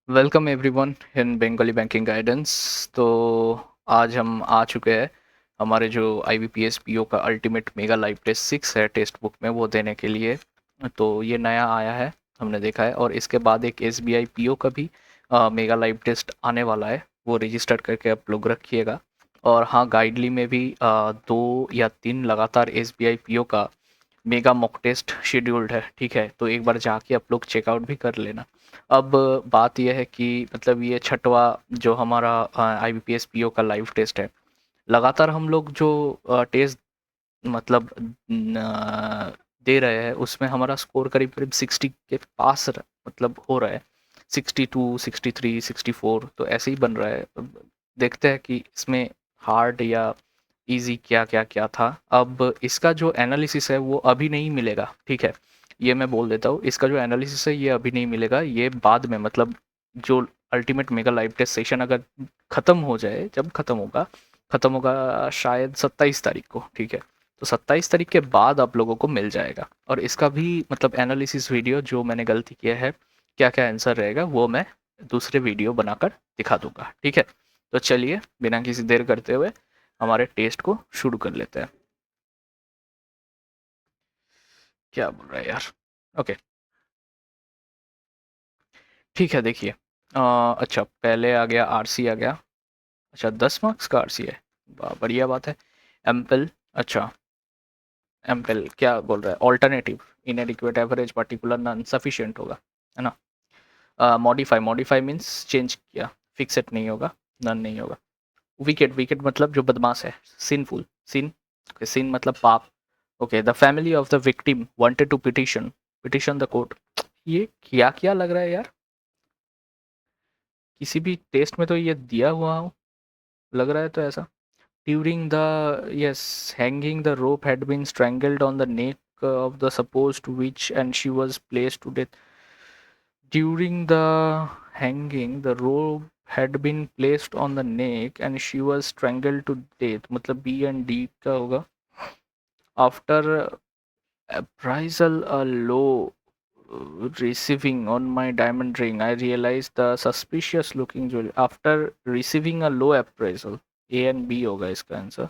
Welcome everyone in Bengali banking guidance. तो आज हम आ चुके हैं हमारे जो IBPS PO का अल्टीमेट मेगा लाइव टेस्ट 6 है टेक्स्ट बुक में वो देने के लिए। तो ये नया आया है, हमने देखा है। और इसके बाद एक SBI PO का भी मेगा लाइव टेस्ट आने वाला है, वो रजिस्टर करके आप लोग रखिएगा। और हाँ, गाइडली में भी 2 या 3 लगातार SBI PO का मेगा मॉक टेस्ट शेड्यूल्ड है, ठीक है। तो एक बार जाके आप लोग चेकआउट भी कर लेना। अब बात यह है कि मतलब ये छठवा जो हमारा IBPS PO का लाइव टेस्ट है। लगातार हम लोग जो टेस्ट मतलब दे रहे हैं उसमें हमारा स्कोर करीब करीब 60 के पास मतलब हो रहा है। 62, 63, 64 तो ऐसे ही बन रहा है। अब देखते हैं कि इसमें हार्ड या इजी क्या क्या क्या था। अब इसका जो एनालिसिस है वो अभी नहीं मिलेगा, ठीक है। ये मैं बोल देता हूँ, इसका जो एनालिसिस है ये अभी नहीं मिलेगा, ये बाद में मतलब जो ultimate mega live test session अगर खत्म हो जाए, जब खत्म होगा शायद 27 तारीख को, ठीक है। तो 27 तारीख के बाद आप लोगों को मिल जाएगा। और इसका भी मतलब एनालिसिस वीडियो जो मैंने गलती किया है, क्या क्या आंसर रहेगा वो मैं दूसरे वीडियो बनाकर दिखा दूंगा, ठीक है। तो चलिए बिना किसी देर करते हुए हमारे टेस्ट को शुरू कर लेते हैं। क्या बोल रहा है यार। ओके, ठीक है। देखिए, अच्छा पहले आ गया आरसी आ गया। अच्छा 10 मार्क्स का आरसी है, बढ़िया बात है। एम्पल, अच्छा एम्पल क्या बोल रहा है, alternative इनएडिक्वेट average particular non sufficient होगा, है ना। मॉडिफाई, मॉडिफाई मीन्स चेंज किया, फिक्सेट नहीं होगा, नन नहीं होगा। विकेट, विकेट मतलब जो बदमाश है। सिनफुल, सिन, सिन मतलब पाप। Okay, the family of the victim wanted to petition, petition the court. ये क्या क्या लग रहा है यार, किसी भी टेस्ट में तो ये दिया हुआ हो, लग रहा है तो ऐसा। During the, yes, hanging the rope had been strangled on the neck of the supposed witch and she was placed to death. During the hanging, the rope had been placed on the neck and she was strangled to death. मतलब B and D का होगा। After appraisal a low receiving on my diamond ring, I realized the suspicious looking jewelry. After receiving a low appraisal, A and B होगा इसका answer.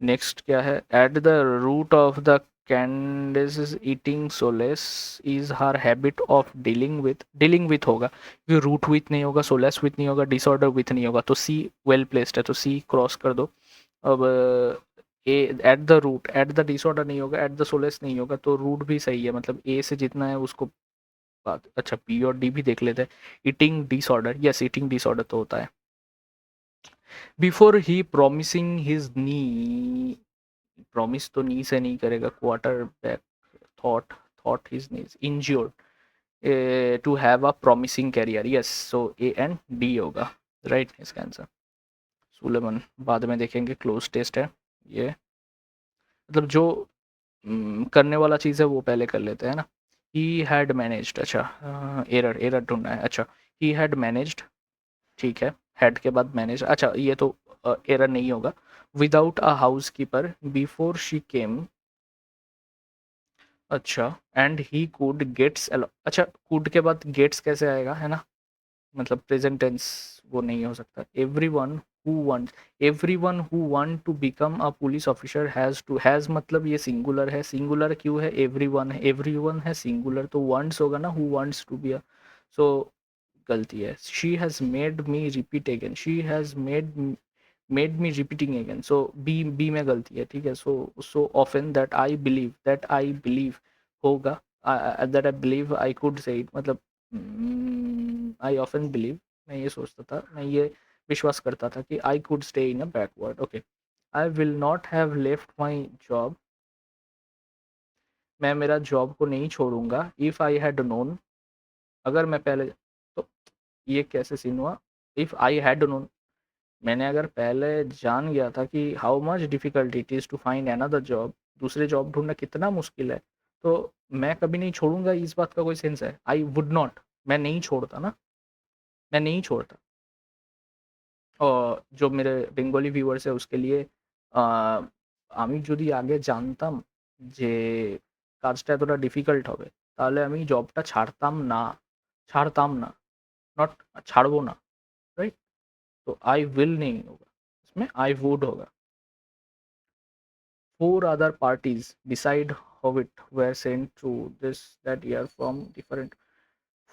Next क्या है, at the root of the Candice eating solace is her habit of dealing with होगा, क्योंकि root with नहीं होगा, solace with नहीं होगा, डिसऑर्डर विथ नहीं होगा। तो सी वेल प्लेस्ड है, तो सी क्रॉस कर दो। अब A, at the root, at the disorder नहीं होगा, एट द सोलेस नहीं होगा, तो रूट भी सही है, मतलब ए से जितना है उसको बात। अच्छा बी और डी भी देख लेते हैं। Eating disorder, yes eating disorder तो होता है। बिफोर ही प्रोमिसिंग हिज नी, प्रॉमिस तो नी से नहीं करेगा, quarterback thought, thought his knees injured to have a promising career, yes. So A and D होगा राइट इसका आंसर। सुलेमान बाद में देखेंगे, क्लोज टेस्ट है ये, मतलब जो करने वाला चीज़ है वो पहले कर लेते हैं ना। ही हैड मैनेज्ड, अच्छा एरर, एरर ढूंढना है। अच्छा ही हैड मैनेज्ड, ठीक है। हेड के बाद मैनेज, अच्छा ये तो एरर नहीं होगा। Without a house keeper before she came, अच्छा एंड ही कुड गेट्स अलो, अच्छा कुड के बाद गेट्स कैसे आएगा, है ना। मतलब प्रेजेंट टेंस वो नहीं हो सकता। Everyone who want to become a police officer has to, has मतलब ये सिंगुलर है, सिंगुलर क्यों है, एवरीवन है, एवरीवन है सिंगुलर, तो वांट्स होगा ना, who wants to be a. So गलती है। She has made me repeat again, she has made me repeating again, so B, B में गलती है, ठीक है। So often that I believe, that I believe होगा, that I believe I could say it, मतलब I often believe, मैं ये सोचता था, मैं ये विश्वास करता था कि I could stay in a backward. Okay, I will not have left my job, मैं मेरा जॉब को नहीं छोड़ूंगा। इफ़ आई हैड नोन, अगर मैं पहले, तो ये कैसे सीन हुआ। इफ़ आई हैड नोन, मैंने अगर पहले जान गया था कि how much difficult it is to find another job, दूसरे जॉब ढूँढना कितना मुश्किल है, तो मैं कभी नहीं छोड़ूँगा, इस बात का कोई सेंस है? आई वुड नॉट, मैं नहीं छोड़ता ना, मैं नहीं छोड़ता। और जो मेरे बेंगली व्यूअर्स है उसके लिए আমি যদি আগে জানতাম যে কাজটা এতটা ডিফিকাল্ট হবে, তাহলে আমি জবটা ছাড়তাম না, ছাড়তাম না। नॉट छाड़वो ना, राइट? तो आई विल नहीं होगा, इसमें आई वुड होगा। 4 other parties beside Howitt were sent to this that year from different.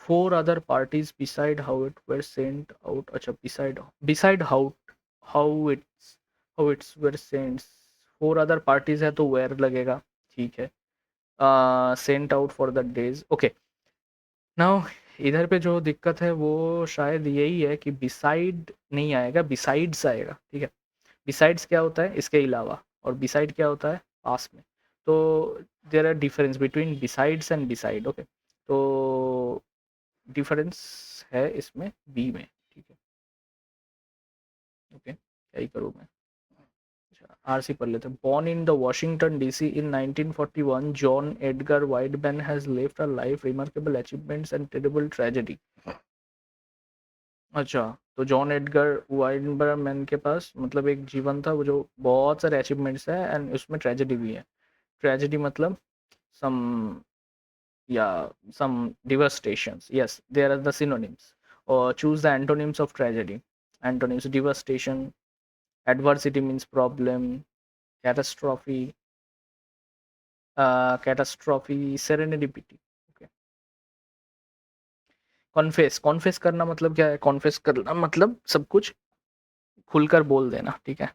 4 other parties beside Howitt were sent out. अच्छा, beside Howitts were sent. 4 other parties है तो where लगेगा, ठीक है। Sent out for the days. Okay. Now इधर पे जो दिक्कत है वो शायद यही है कि बिसाइड नहीं आएगा, बिसाइड्स आएगा, ठीक है। बिसाइड्स क्या होता है, इसके अलावा, और बिसाइड क्या होता है, पास में। तो there are difference between besides and beside, okay. तो डिफरेंस है इसमें बी में, ठीक है। ओके, क्या ही करूँ मैं। अच्छा, आरसी पढ़ लेते हैं। Born in the Washington DC in 1941, John Edgar Whiteman has lived a life remarkable achievements and terrible tragedy. अच्छा, तो जॉन एडगर वाइटमैन के पास मतलब एक जीवन था वो जो बहुत सारे अचीवमेंट्स है एंड उसमें ट्रेजेडी भी है। ट्रेजेडी मतलब some, yeah, some devastations. Yes, there are the synonyms, or choose the antonyms of tragedy. Antonyms: devastation, adversity means problem, catastrophe, serendipity. Okay. Confess करना मतलब क्या है, कॉन्फेस करना मतलब सब कुछ खुलकर बोल देना, ठीक है।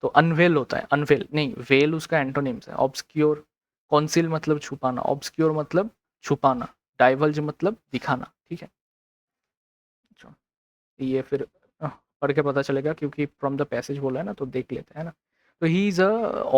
तो अनवेल होता है, अनवेल नहीं, वेल उसका एंटोनिम्स है। ऑब्सक्योर, कॉन्सील मतलब छुपाना, ऑब्सक्योर मतलब छुपाना, डाइवल्ज मतलब दिखाना, ठीक है। अच्छा, ये फिर पढ़ के पता चलेगा क्योंकि फ्रॉम द पैसेज बोला है ना, तो देख लेते हैं ना। तो ही is a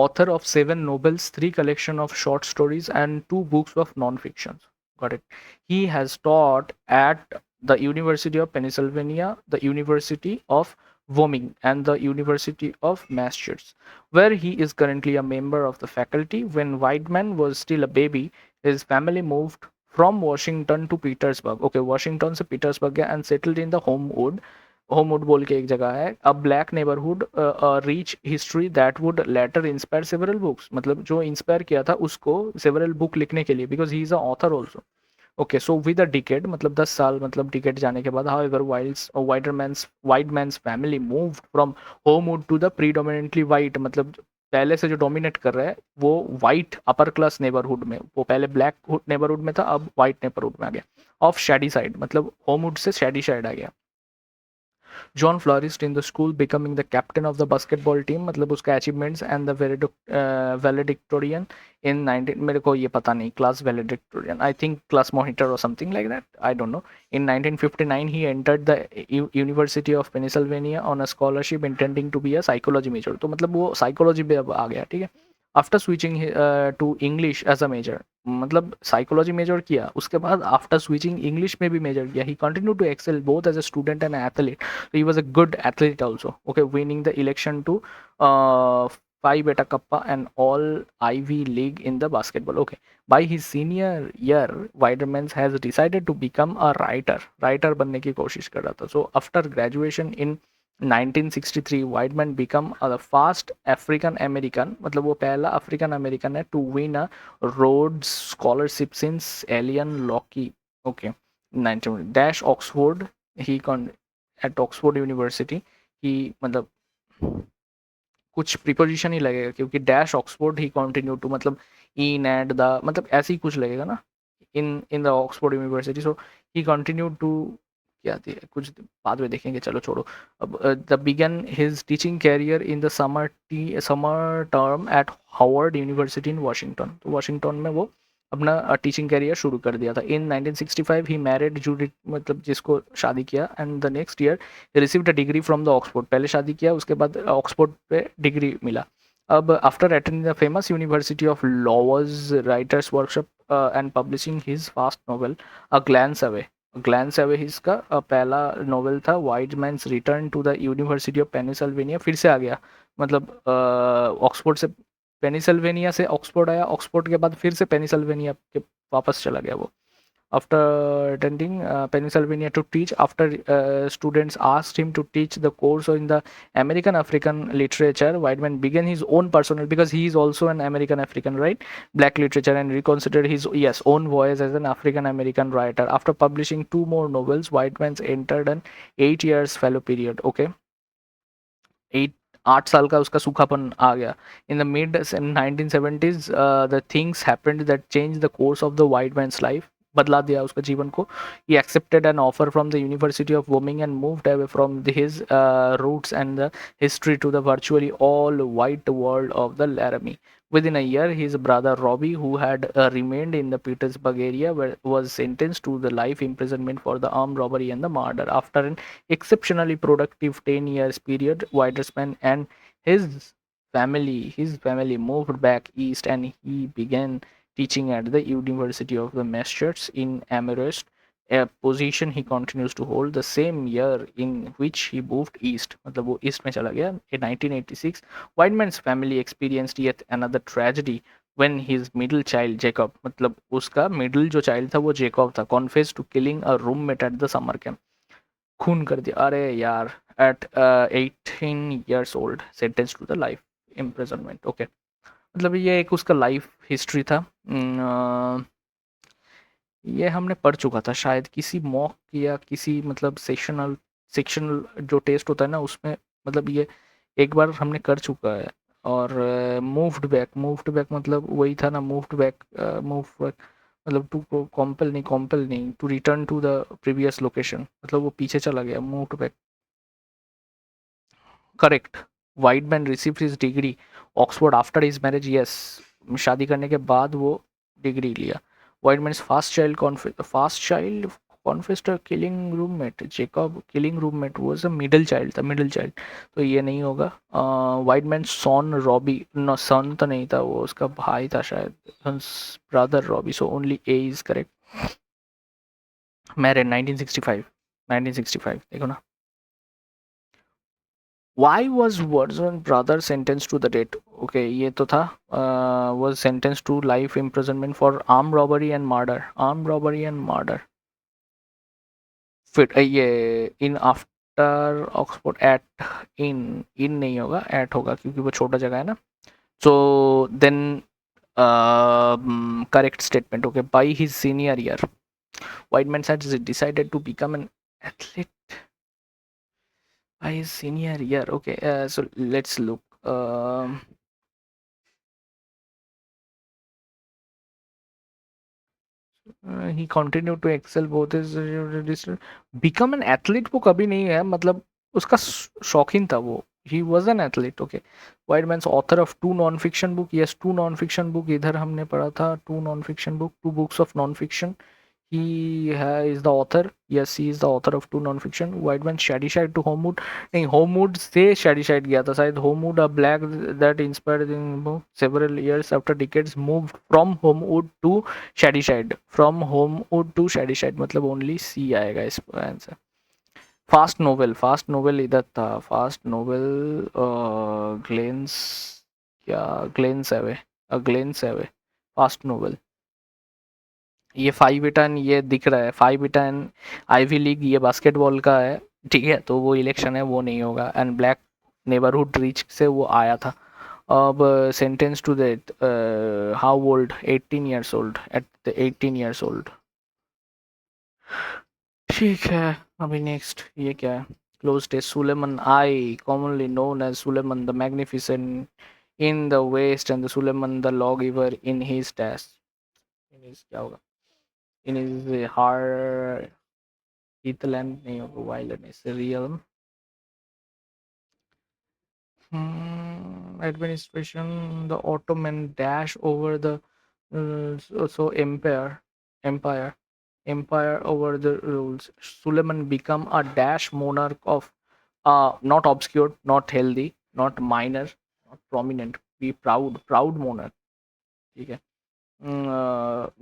author of 7 novels, 3 collection of short stories and 2 books of non-fiction. Got it. He has taught at the University of Pennsylvania, the University of Wyoming, and the University of Massachusetts, where he is currently a member of the faculty. When Weidman was still a baby, his family moved from Washington to Petersburg. Okay, Washington से Petersburg गया and settled in the Homewood. Homewood बोल के एक जगह है, a black neighbourhood, rich history that would later inspire several books, मतलब जो inspire किया था उसको सेवरल बुक लिखने के लिए, because he is a author also. Okay, so with a decade मतलब 10 साल, मतलब डिकेड जाने के बाद, however Wilds Wideman's family moved from Homewood to the predominantly white, मतलब पहले से जो डोमिनेट कर रहा है वो वाइट अपर क्लास नेबरहुड में, वो पहले ब्लैक नेबरहुड में था, अब वाइट नेबरहुड में आ गया। ऑफ शैडी साइड मतलब होमवुड से शैडी साइड आ गया। John florist in the school, becoming the captain of the basketball team, मतलब उसका achievements and the valedictorian in 19, मेरे को ये पता नहीं, class valedictorian, I think class monitor और something like that, I don't know. In 1959 he entered the University of Pennsylvania on a scholarship intending to be a psychology major, तो मतलब वो psychology में अब आ गया, ठीक है। After switching to English as a major, मतलब साइकोलॉजी मेजर किया उसके बाद आफ्टर स्विचिंग इंग्लिश में भी मेजर किया, he continue to excel both as a student and athlete. So he was a good athlete also. Okay, winning the election to Phi Beta Kappa and all Ivy League in the basketball. Okay, by his senior year, Weidermans has decided to become a writer. Writer बनने की कोशिश कर रहा था. So after graduation in 1963, Weidman become the first African American, मतलब वो पहला African American है to win a Rhodes scholarship since Elian Lockey. Okay, 19 dash Oxford. He con at Oxford University he, मतलब कुछ प्रीपोजिशन ही लगेगा क्योंकि dash Oxford he continue to, मतलब इन एट द, मतलब ऐसे ही कुछ लगेगा ना, in the Oxford University. So he continue to, क्या थी कुछ बाद में देखेंगे, चलो छोड़ो। अब the began his teaching career in the summer term at Harvard University in Washington, तो वाशिंगटन में वो अपना टीचिंग कैरियर शुरू कर दिया था। इन 1965 ही मैरिड जूडिथ, मतलब जिसको शादी किया, and the next year received a degree from the Oxford, पहले शादी किया उसके बाद ऑक्सफोर्ड पे डिग्री मिला। अब after attending the famous University of laws writers workshop and publishing his first novel a glance away, glance away इसका पहला नॉवेल था। Wideman's return to the University of Pennsylvania, फिर से आ गया, मतलब ऑक्सफोर्ड से पेनिसिल्वेनिया से ऑक्सफोर्ड आया, ऑक्सफोर्ड के बाद फिर से पेनिसिल्वेनिया के वापस चला गया वो। after attending Pennsylvania to teach. After students asked him to teach the course in the American African literature, Whiteman began his own personal, because he is also an American African, right? Black literature, and reconsidered his, yes, own voice as an African American writer. After publishing two more novels, Whiteman entered an 8 years fallow period. Okay, 8 साल का उसका सूखापन आ गया. In the mid 1970s, the things happened that changed the course of the white man's life. बदला दिया उसका जीवन को. He accepted an offer from the University of Birmingham and moved away from his roots and the history to the virtually all white world of the Laramie. Within a year, his brother Robbie, who had remained in the Petersburg area, was sentenced to the life imprisonment for the armed robbery and the murder. After an exceptionally productive 10 years period, Widerspan and his family moved back east, and he began teaching at the University of the Massachusetts in Amherst, a position he continues to hold the same year in which he moved east. मतलब वो east में चला गया. In 1986, Whiteman's family experienced yet another tragedy when his middle child Jacob, मतलब उसका middle जो child था वो Jacob था, confessed to killing a roommate at the summer camp. खून कर दिया, अरे यार. At 18 years old, sentenced to the life imprisonment. Okay, मतलब ये एक उसका लाइफ हिस्ट्री था. ये हमने पढ़ चुका था शायद किसी मॉक या किसी मतलब सेक्शनल जो टेस्ट होता है ना उसमें, मतलब ये एक बार हमने कर चुका है. और मूव्ड बैक मतलब वही था ना, मूव बैक मतलब टू कॉम्पल नहीं to return to the previous location, मतलब वो पीछे चला गया, moved back. Correct. Wideman received his degree Oxford after his marriage. Yes, शादी करने के बाद वो डिग्री लिया. Wideman's fast child confessed a killing roommate. Jacob killing roommate was a middle child, the middle child. तो ये नहीं होगा. वाइटमैन सॉन रॉबी, नो सन तो नहीं था वो, उसका भाई था शायद, brother Robbie. So only A is correct. Married 1965. 1965 देखो ना. Why was Watson brother sentenced to the death? Okay, ये तो था. Was sentenced to life imprisonment for armed robbery and murder. Armed robbery and murder. फिर ये in after Oxford at in नहीं होगा, at होगा क्योंकि वो छोटा जगह है ना. So then correct statement. Okay, by his senior year, Whiteman has decided to become an athlete. By his senior year. Okay, so let's look. He continued to excel both his become an athlete वो कभी नहीं है, मतलब उसका शौकीन था वो. He was an athlete. Okay. Whiteman's author of two non-fiction book. Yes, two non-fiction book इधर हमने पढ़ा था. Two non-fiction book, two books of non-fiction. Is the author. Yes, he is the author of two non-fiction. Whiteman Shadyside to Homewood. नहीं, Homewood से Shadyside गया था शायद. Homewood, a black that inspired in several years after decades moved from Homewood to Shadyside. From Homewood to Shadyside मतलब only C आएगा इस answer. Fast novel इधर था. फास्ट नोवेल ग्लेन्स, क्या ग्लेन सेवे फास्ट नोवेल. ये 5 ये दिख रहा है. 5 आईवी लीग, ये बास्केटबॉल का है. ठीक है, तो वो इलेक्शन है, वो नहीं होगा. एंड ब्लैक नेबरहुड रीच से वो आया था. अब sentence to death. How old? 18 years old. At the 18 years old. ठीक है, अभी नेक्स्ट ये क्या है? Close test. Suleiman I, commonly known as Suleiman the Magnificent in the west and the Suleiman the law giver in his test. क्या होगा? in his heart heathland नहीं होगा, wilderness realm. Administration. The Ottoman dash over the so empire over the rules. Suleiman become a dash monarch of not obscure, not healthy, not minor, not prominent. Be proud monarch. ठीक है.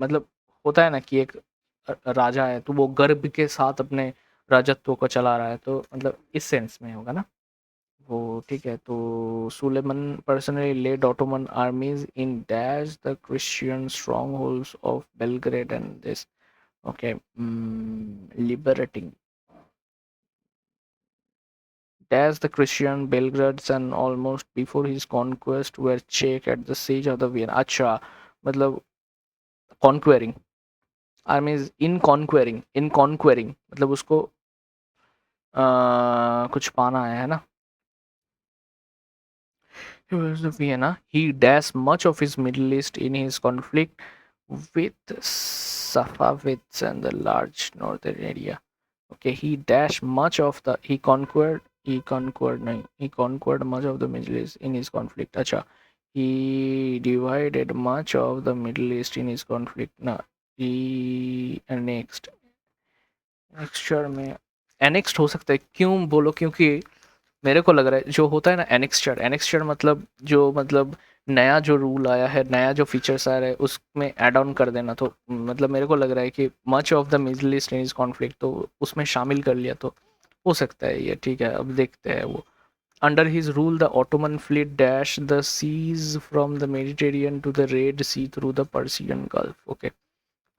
मतलब होता है ना कि एक राजा है तो वो गर्व के साथ अपने राजत्व को चला रहा है, तो मतलब इस सेंस में होगा ना वो. ठीक है, तो Suleiman personally led Ottoman armies in dash the Christian strongholds of Belgrade and this. Okay. Liberating. As the Christian Belgrades and almost before his conquest were Czech at the siege of the Vienna. अच्छा, मतलब conquering. I mean in conquering मतलब उसको कुछ पाना है ना. He was the Vienna. He dashed much of his Middle East in his conflict with Safavids and the large northern area. Okay, he conquered much of the Middle East in his conflict. Acha, he divided much of the Middle East in his conflict. ना he annexed में annexed हो सकता है. क्यों बोलो? क्योंकि मेरे को लग रहा है जो होता है ना एनेक्स्चर मतलब जो मतलब नया जो रूल आया है, नया जो फीचर्स आ रहा है उसमें ऐड ऑन कर देना. तो मतलब मेरे को लग रहा है कि much of the Middle East in इस कॉन्फ्लिक्ट तो उसमें शामिल कर लिया. तो हो सकता है ये. ठीक है, अब देखते हैं वो. Under his rule the Ottoman fleet dash the seas from the Mediterranean to the Red Sea through the Persian Gulf. Okay,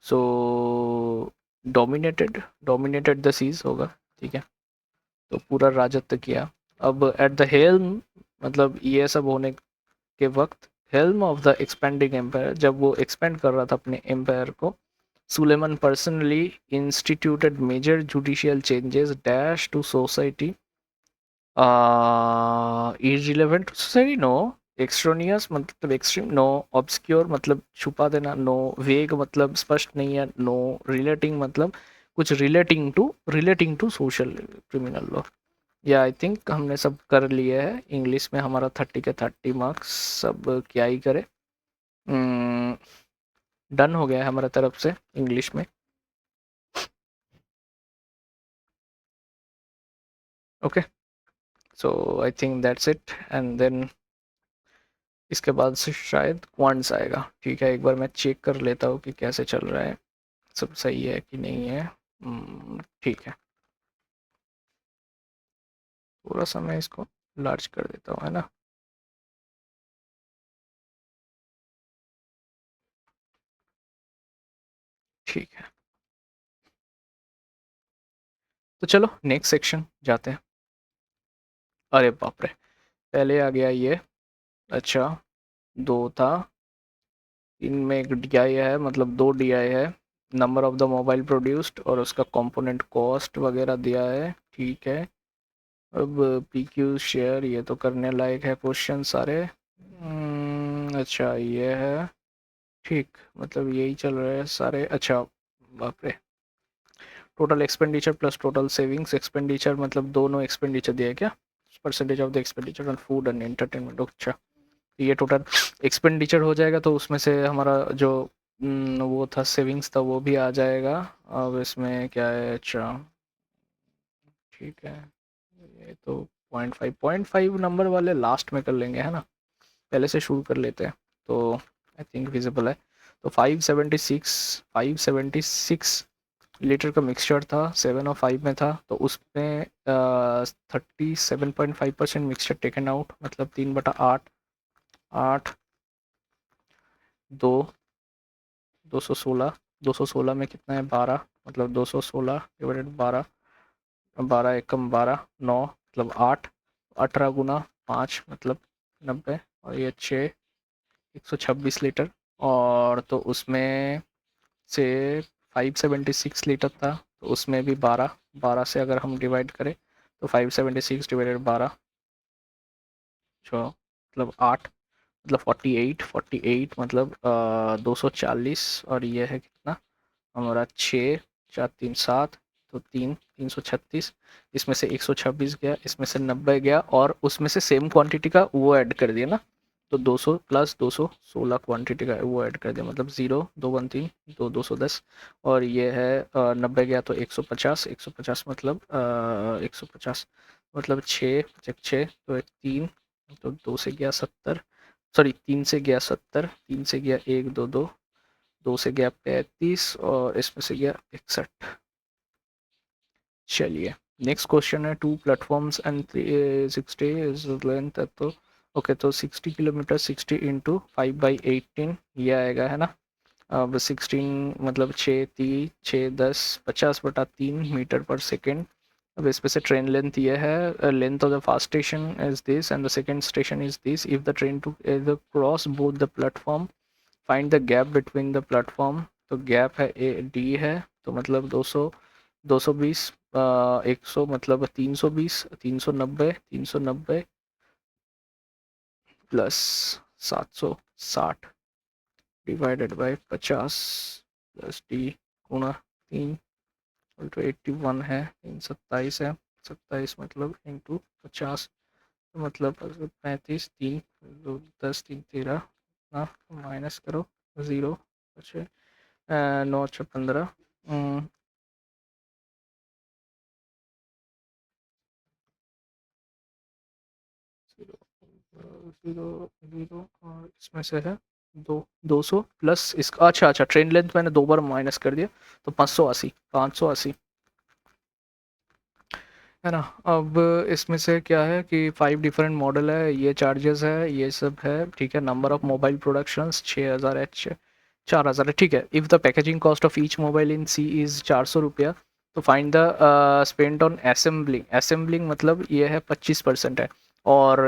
so dominated the seas होगा. ठीक है, तो पूरा राजत्व किया. अब एट द हेल्म मतलब ये सब होने के वक्त, helm of the expending empire, जब वो एक्सपेंड कर रहा था अपने एम्पायर को, Suleiman personally instituted major judicial changes dash to society. Irrelevant to society no. Extraneous मतलब एक्सट्रीम नो. ऑब्सक्योर मतलब छुपा देना नो. वेग मतलब स्पष्ट नहीं है नो. रिलेटिंग मतलब कुछ relating to social criminal law. या आई थिंक हमने सब कर लिए हैं. इंग्लिश में हमारा 30 के 30 मार्क्स. सब क्या ही करे. डन हो गया है हमारा तरफ से इंग्लिश में. Okay, so I think that's it. And then इसके बाद से शायद क्वांट्स आएगा. ठीक है, एक बार मैं चेक कर लेता हूँ कि कैसे चल रहा है, सब सही है कि नहीं है. ठीक है, थोड़ा सा मैं इसको लार्ज कर देता हूँ, है ना. ठीक है, तो चलो नेक्स्ट सेक्शन जाते हैं. अरे बाप रे, पहले आ गया ये. अच्छा, दो था. इनमें एक DI है, मतलब दो DI है. Number of the mobile produced और उसका कंपोनेंट कॉस्ट वगैरह दिया है. ठीक है, अब PQ शेयर ये तो करने लायक है क्वेश्चन सारे. अच्छा ये है. ठीक, मतलब यही चल रहे हैं सारे. अच्छा, बाप रे. Total expenditure plus total savings. Expenditure मतलब दोनों एक्सपेंडिचर दिया है क्या. Percentage of the expenditure on food and entertainment. अच्छा, ये टोटल एक्सपेंडिचर हो जाएगा तो उसमें से हमारा जो वो था सेविंग्स था वो भी आ जाएगा. अब इसमें क्या है. अच्छा, ठीक है, ये तो 0.5 नंबर वाले लास्ट में कर लेंगे, है ना. पहले से शुरू कर लेते हैं तो आई थिंक विजिबल है. तो 576 लीटर का मिक्सचर था. 7 और 5 में था तो उसमें 37.5% मिक्सचर टेकन आउट, मतलब 3/8. 8 दो 216. 216 में कितना है 12, मतलब 216 डिवाइडेड 12. 12 एकम 12 9 मतलब 8. 18 गुना 5 मतलब 90. और ये 6 126 लीटर. और तो उसमें से 576 लीटर था तो उसमें भी 12. 12 से अगर हम डिवाइड करें तो 576 डिवाइडेड 12 जो मतलब 8, मतलब 48 मतलब 240. और ये है कितना हमारा 6 4 3 7, तो 336. इसमें से 126 गया, इसमें से 90 गया और उसमें से सेम क्वांटिटी का वो ऐड कर दिया ना. तो 200 प्लस 216 क्वांटिटी का वो ऐड कर दिया, मतलब 0 2 1 3 2 210. और ये है 90 गया तो 150. 150 मतलब 150 मतलब 6 तो 3, तो 2 से गया 70. सॉरी 3 से गया 70. 3 से गया 1 2 2. 2 से गया 35 और इसमें से गया 61. चलिए नेक्स्ट क्वेश्चन है. 2 प्लेटफॉर्म्स एंड 60 इज लेंथ है तो ओके, तो 60 किलोमीटर 60 इंटू 5/18 ये आएगा, है ना. अब 16 मतलब 6×10⁻³ अब इसमें से ट्रेन लेंथ ये है, length of the first station is this and the second station is this. If the train to cross both the platform, find the gap between the platform. तो गैप है ए डी है, तो मतलब 200, 220, 100 मतलब 320, 390, 390 plus 760 divided by 50 plus D गुणा 3 तो 81 है, 327 है, 27 मतलब इंटू 50 तो मतलब 35, 3 दो 10 3 13 ना, माइनस करो 0 अच्छे 9 6 15 0 0 और इसमें से है 200 प्लस इसका, अच्छा अच्छा ट्रेन लेंथ मैंने 2 बार माइनस कर दिया तो 580, 580 है ना। अब इसमें से क्या है कि 5 डिफरेंट मॉडल है, ये चार्जेस है, ये सब है, ठीक है। Number of mobile productions 6000 H 4000 है, ठीक है। If the packaging cost of each mobile in C is 400 रुपया, तो find the spend on assembling. Assembling मतलब ये है 25% है, और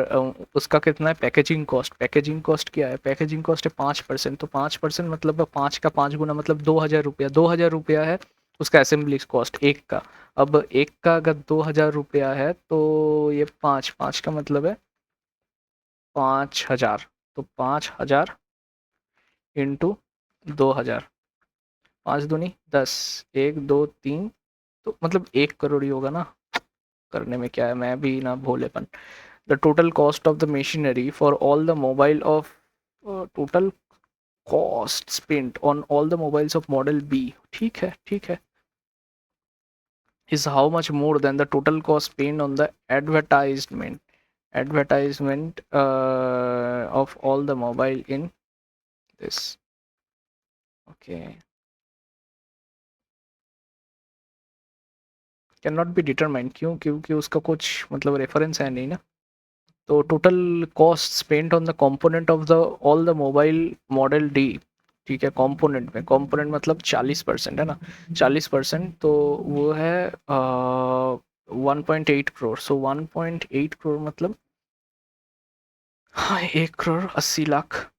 उसका कितना है पैकेजिंग कॉस्ट। पैकेजिंग कॉस्ट क्या है, पैकेजिंग कॉस्ट है 5%, तो 5% मतलब 5 का 5 गुना मतलब 2000 रुपया, 2000 रुपया है उसका असेंबली कॉस्ट एक का। अब एक का अगर 2000 रुपया है तो ये पाँच पाँच का मतलब है 5000, तो 5000 इंटू 2000, 5 दूनी 10, 1 2 3, तो मतलब 1 करोड़ ही होगा ना। करने में क्या है, मैं भी ना भोलेपन। The total cost of the machinery for all the mobile of, total cost spent on all the mobiles of model B, ठीक है ठीक है, is how much more than the total cost spent on the advertisement of all the mobile in this, okay, cannot be determined, क्यों, क्योंकि उसका कुछ मतलब reference है नहीं ना। तो total cost spent on the component of the all the mobile model D, ठीक है। कंपोनेंट में, कंपोनेंट मतलब 40% है ना, 40%, तो वो है 1.8 करोड़। सो 1.8 करोड़ मतलब हाँ 1 करोड़ 80 लाख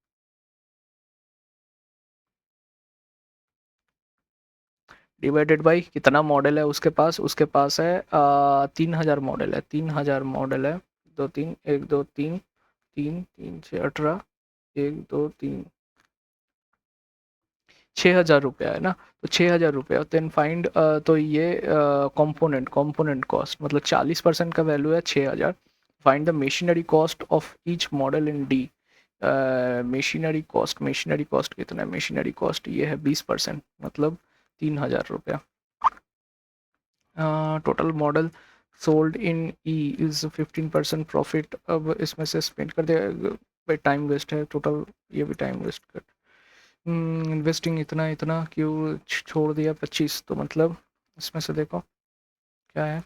डिवाइडेड बाई कितना मॉडल है उसके पास, उसके पास है 3000 मॉडल है, 3000 मॉडल है। दो तीन एक दो तीन, तीन तीन 6 18, 1 2 3, 6000 रुपया है ना। तो 6000 रुपया देन फाइंड, तो ये कंपोनेंट, कंपोनेंट कॉस्ट मतलब 40% का वैल्यू है 6000। Find the machinery cost of each model in D. Machinery cost, machinery cost कितना है, मशीनरी कॉस्ट ये है 20% मतलब 3000 रुपया। Total model sold in E is 15% profit. अब इसमें से स्पेंड कर दिया भाई, टाइम वेस्ट है टोटल, ये भी टाइम वेस्ट कर। इन्वेस्टिंग इतना इतना क्यों छोड़ दिया 25, तो मतलब इसमें से देखो क्या है,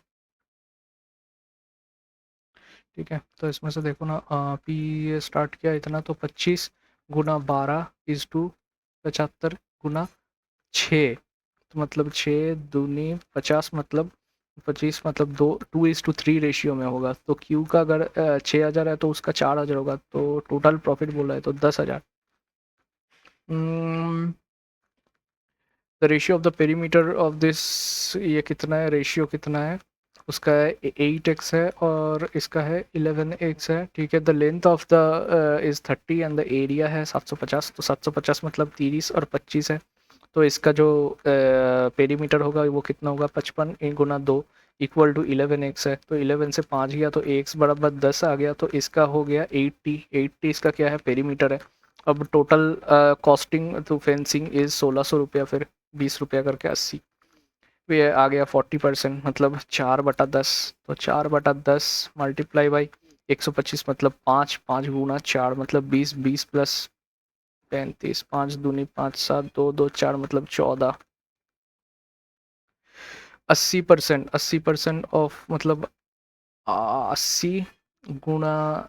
ठीक है। तो इसमें से देखो ना, पी स्टार्ट किया इतना, तो 25 गुना 12 इज टू 75 गुना 6, तो मतलब 6 दूनी 50 मतलब 25 मतलब 2:3 रेशियो में होगा। तो क्यू का अगर 6000 है तो उसका 4000 होगा, तो टोटल प्रॉफिट बोला है तो 10,000। The ratio of the perimeter of this, ये कितना है, रेशियो कितना है उसका है 8x है और इसका है 11x है, ठीक है। The length of the is 30 and the area है 750, तो 750 मतलब 30 और 25 है। तो इसका जो पेरीमीटर होगा वो कितना होगा, 55 गुना 2 इक्वल टू 11x है। तो 11 से 5 गया तो x बराबर 10 आ गया, तो इसका हो गया 80, 80 इसका क्या है पेरीमीटर है। अब total costing to fencing is 1600 रुपया, फिर 20 रुपया करके 80, ये आ गया 40% मतलब 4/10। तो 4/10 मल्टीप्लाई बाई 125 मतलब 5, 5 गुना 4 मतलब 20, 20 प्लस 35, 5 दूनी 5 7 2 2 4 मतलब 14, 80%, 80% ऑफ मतलब 80 गुना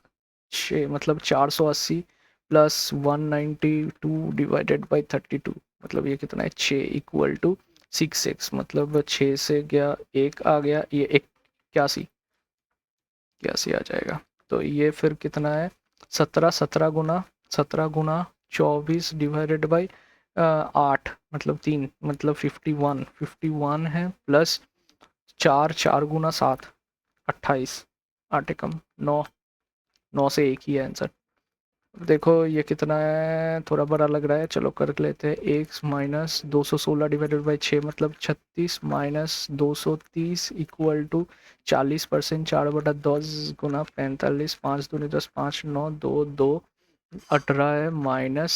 6 मतलब 480 प्लस 192 डिवाइडेड बाई 32 मतलब ये कितना है 6 इक्वल टू 6x, मतलब 6 से गया 1 आ गया, ये 81 81 आ जाएगा। तो ये फिर कितना है 17 17 गुना 24 डिवाइडेड बाई 8 मतलब 3 मतलब 51 है, प्लस 4 गुना 7 28, 8 एकम 9, 9 से एक ही है आंसर। देखो ये कितना है, थोड़ा बड़ा लग रहा है, चलो कर लेते हैं। x माइनस 216 डिवाइडेड बाई 6 मतलब 36 माइनस 230 इक्वल टू 40%, 4/10 गुना 45, 5 दूनी 10, 5 9 2 2 18 है, माइनस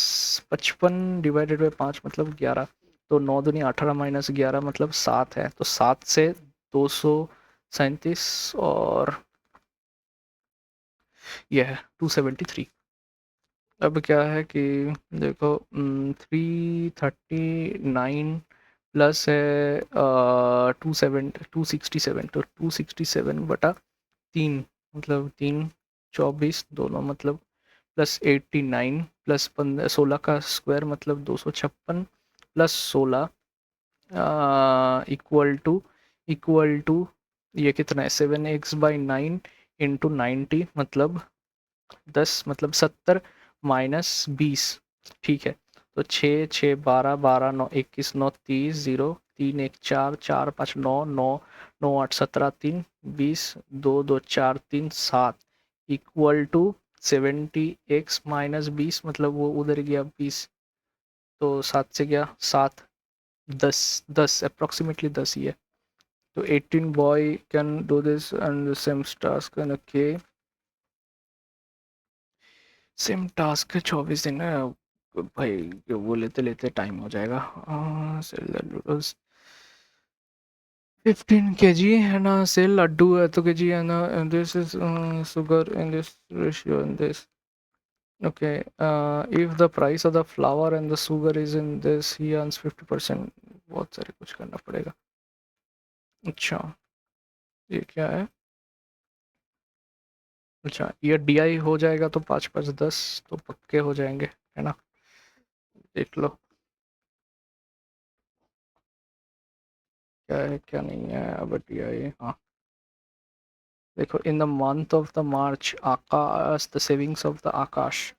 55 डिवाइडेड बाई 5 मतलब 11, तो 9 दूनी 18 माइनस 11 मतलब 7 है, तो 7 से 237 और यह है 273। अब क्या है कि देखो 339 प्लस है 267, तो 267/3 मतलब 3 24 दोनों मतलब प्लस 89 प्लस 16 का स्क्वायर मतलब 256 प्लस 16 इक्वल टू ये कितना है 7x/9 इंटू 90 मतलब 10 मतलब 70 माइनस 20, ठीक है। तो 6 6 12 12 9 21 9 30 3 1 4 4 5 9 9 9 8 17 3 20 2 2 4 3 7 इक्वल टू 70x-20 मतलब वो उधर गया 20, तो 7 से गया 7, 10 अप्रोक्सीमेटली 10 ही है। तो 18 boy can do this and same task and okay, same task है 24 दिन है भाई, वो लेते लेते टाइम हो जाएगा। 15 kg है ना, सेल लड्डू है तो kg है ना, this is sugar in this ratio in this, okay, if the price of the flour and the sugar is in this he earns 50%, बहुत सारे कुछ करना पड़ेगा। अच्छा ये क्या है, अच्छा ये DI हो जाएगा तो 5 5 10 तो पक्के हो जाएंगे, है ना, देख लो क्या है क्या नहीं है। अब DI हाँ, देखो in the month of the March Akash the savings of the Akash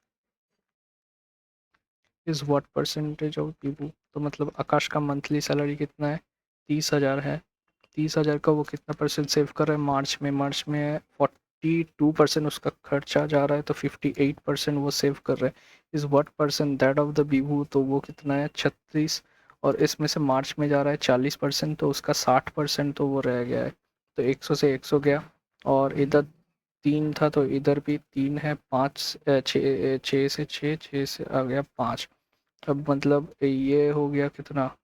is what percentage of Pipu, तो मतलब आकाश का मंथली सैलरी कितना है 30,000 है, 30,000 का वो कितना परसेंट सेव कर रहा है मार्च में 42% उसका खर्चा जा रहा है, तो 58% वो सेव कर रहे हैं। Is what percent that of the Bibu, तो वो कितना है 36, और इसमें से मार्च में जा रहा है 40%, तो उसका 60% तो वो रह गया है, तो 100 से 100 गया। और इधर 3 था तो इधर भी 3 है, 5 6 से 6 से आ गया 5। अब मतलब ये हो गया कितना,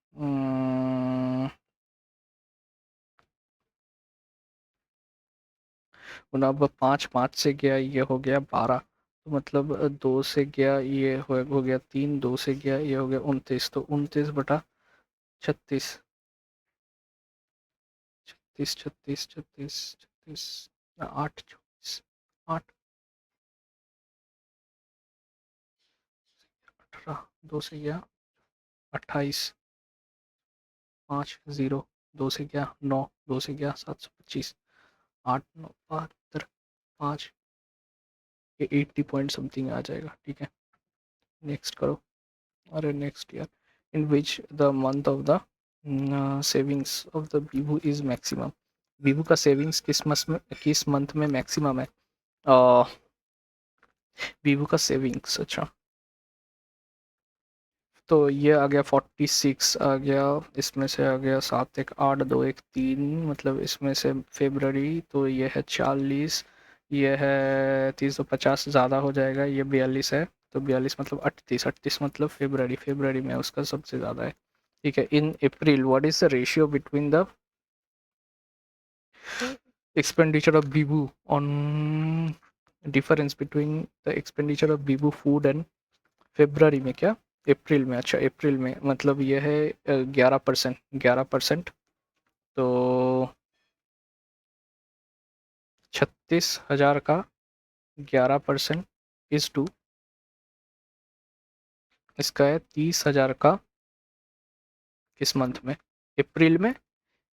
अब 5 5 से गया ये हो गया 12, तो मतलब 2 से गया ये हो गया 3, 2 से गया ये हो गया 29, तो 29/36, 36 8 24 8 18, 2 से गया 28, 5 0, 2 से गया 9, 2 से गया 725, 8 9 72, 5 ये 80 पॉइंट समथिंग आ जाएगा, ठीक है। नेक्स्ट करो, अरे next year in which the month of the savings of the Bibu is maximum, Bibu का सेविंग्स किस मंथ में मैक्सिमम है, बीबू का सेविंग्स, अच्छा तो ये आ गया 46 आ गया, इसमें से आ गया 7 1 8 2 1 3, मतलब इसमें से फेबररी तो ये है 40, ये है 350 ज़्यादा हो जाएगा, ये 42 है, तो 42 मतलब 38 मतलब फेबररी में उसका सबसे ज़्यादा है, ठीक है। In April what is the ratio between the expenditure of Bibu on difference between the expenditure of Bibu food and February में क्या, अप्रैल में, अच्छा अप्रैल में मतलब ये है 11%, 11%, तो 36,000 का 11% इज टू, इसका है 30,000 का किस मंथ में? अप्रैल में।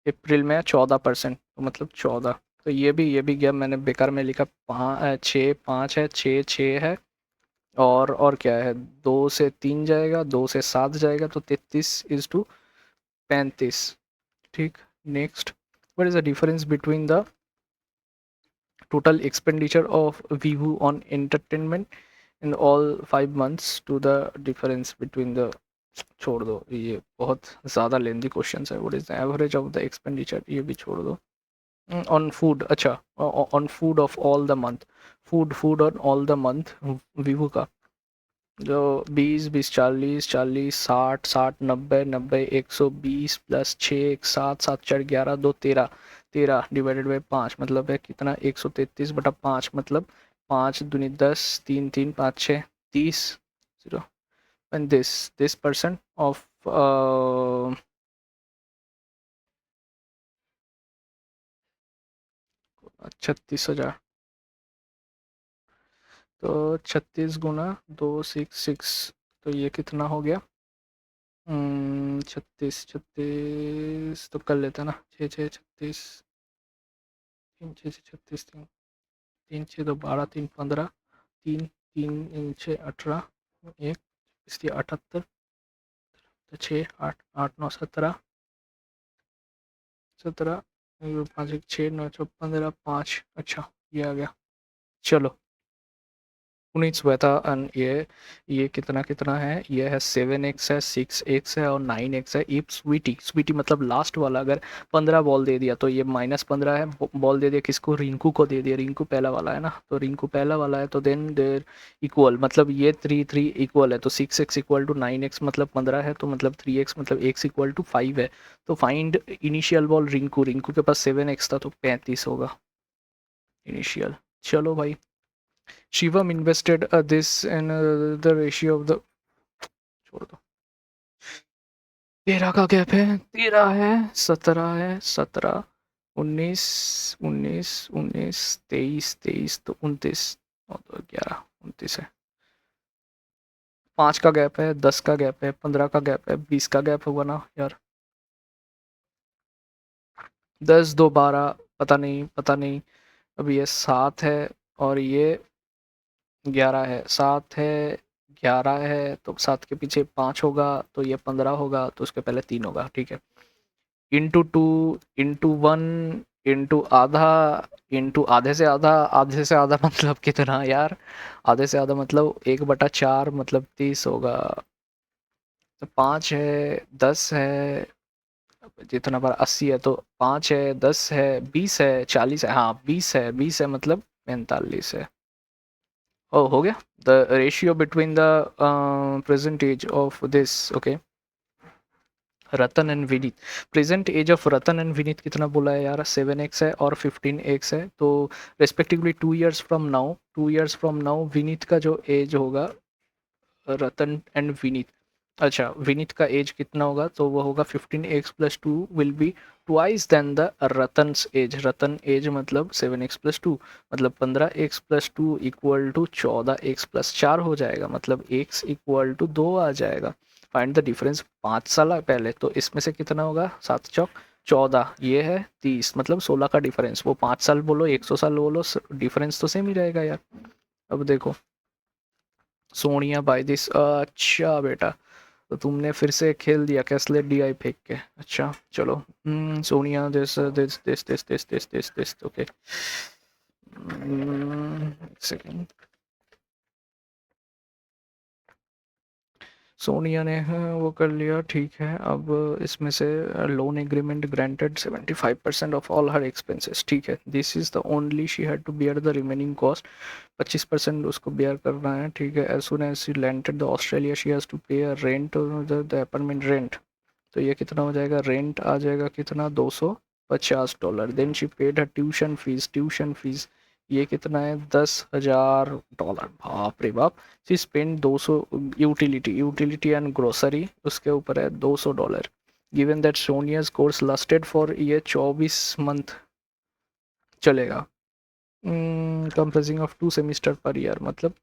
अप्रैल में 14%, तो मतलब 14। तो ये भी गया, मैंने बेकार में लिखा। 6 5 है, 6 6 है, और क्या है, 2 से 3 जाएगा, 2 से 7 जाएगा, तो 33:35। ठीक। Next, what is the difference between the total expenditure of Vivo on entertainment in all 5 months to the difference between the, छोड़ दो, ये बहुत ज़्यादा लेंदी क्वेश्चन है। What is the average of the expenditure, ये भी छोड़ दो। ऑन फूड, अच्छा, on food of all the month, food on all the month Vivo का, जो 20 20 40 40 60 60 90 90 120 प्लस 6 7 7 4 11 2 13, 13 डिवाइडेड बाई 5 मतलब है कितना, 133/5 मतलब 5 दूनी 10, 3 3 5 6 30, 0। एंड दिस परसेंट ऑफ 36,000, तो 36 गुना 266, तो ये कितना हो गया? 36 36 तो कर लेते हैं ना, 6 6 36, 3 6 36, 3 3 6 2 12, 3 15, 3 3 6 18, 1 इसलिए 78, तो 6 8 8 9 17 17, 5 1 6 9 6 15 5, अच्छा ये आ गया। चलो, 19 हुआ था। एंड ये कितना कितना है, ये है 7x है, 6x है, और 9x है। इफ स्वीटी, स्वीटी मतलब लास्ट वाला, अगर 15 बॉल दे दिया तो ये -15 है। बॉल दे दिया किसको, रिंकू को दे दिया, रिंकू पहला वाला है ना, तो रिंकू पहला वाला है, तो देन देर इक्वल, मतलब ये 3 3 इक्वल है, तो 6x इक्वल टू 9x मतलब 15 है, तो मतलब 3x मतलब x इक्वल टू 5 है। तो find initial ball Rinku, Rinku के पास 7x था, तो 35 होगा इनिशियल। चलो भाई, Shivam invested this in the ratio of the, छोड़ दो। 13 का गैप है, 13 है, 17 है, 17 19 19 19 23 23, तो 29 और 11 29 है। 5 का गैप है, 10 का गैप है, 15 का गैप है, 20 का गैप होगा ना यार। 10 2 12, पता नहीं पता नहीं। अब ये 7 है, और ये 11 है, 7 है, 11 है, तो 7 के पीछे 5 होगा, तो ये 15 होगा, तो उसके पहले 3 होगा, ठीक है। इंटू 2, इंटू 1, इंटू आधा, इंटू आधे से आधा, आधे से आधा मतलब कितना यार, आधे से आधा मतलब 1/4 मतलब 30 होगा। तो 5 है, 10 है, जितना बार 80 है, तो 5 है, 10 है, 20 है, 40 है, हाँ 20 है, 20 है मतलब 45 है। Oh, हो गया। The ratio between the percentage of this, okay. Ratan and Vineet, present age of Ratan and Vineet कितना बोला है यार, 7x है और 15x है, तो respectively 2 years from now, 2 years from now Vineet का जो एज होगा, रतन एंड विनीत, अच्छा विनीत का एज कितना होगा, तो वो होगा 15x+2 will be twice than the Ratan's age, Ratan age मतलब 7x+2 मतलब 15x+2 इक्वल टू 14x+4 हो जाएगा, मतलब x इक्वल टू 2 आ जाएगा। फाइंड द डिफरेंस 5 साल पहले, तो इसमें से कितना होगा, 7 चौक 14, ये है 30, मतलब 16 का डिफरेंस। वो 5 साल बोलो 100 साल बोलो, डिफरेंस तो सेम ही रहेगा यार। अब देखो, सोनिया बाय दिस, अच्छा बेटा, तो तुमने फिर से खेल दिया कैसलेट डीआई फेंक के, अच्छा चलो। Sonia this this this this this this this this, okay. Second, Sonia ने वो कर लिया, ठीक है। अब इसमें से loan agreement granted 75% of all her expenses, ठीक है। This is the only she had to bear the remaining cost, 25% उसको बियर करना है, ठीक है। As soon as she landed the Australia she has to pay a rent, the apartment rent, तो ये कितना हो जाएगा, रेंट आ जाएगा कितना, $250। Then she paid her tuition fees, tuition fees ये कितना है, $10,000, बाप रे बाप। She spend 200, utility, utility and grocery उसके ऊपर है $200। Given that Sonia's course lasted for ये 24 मंथ चलेगा, compressing of 2 semester per year, मतलब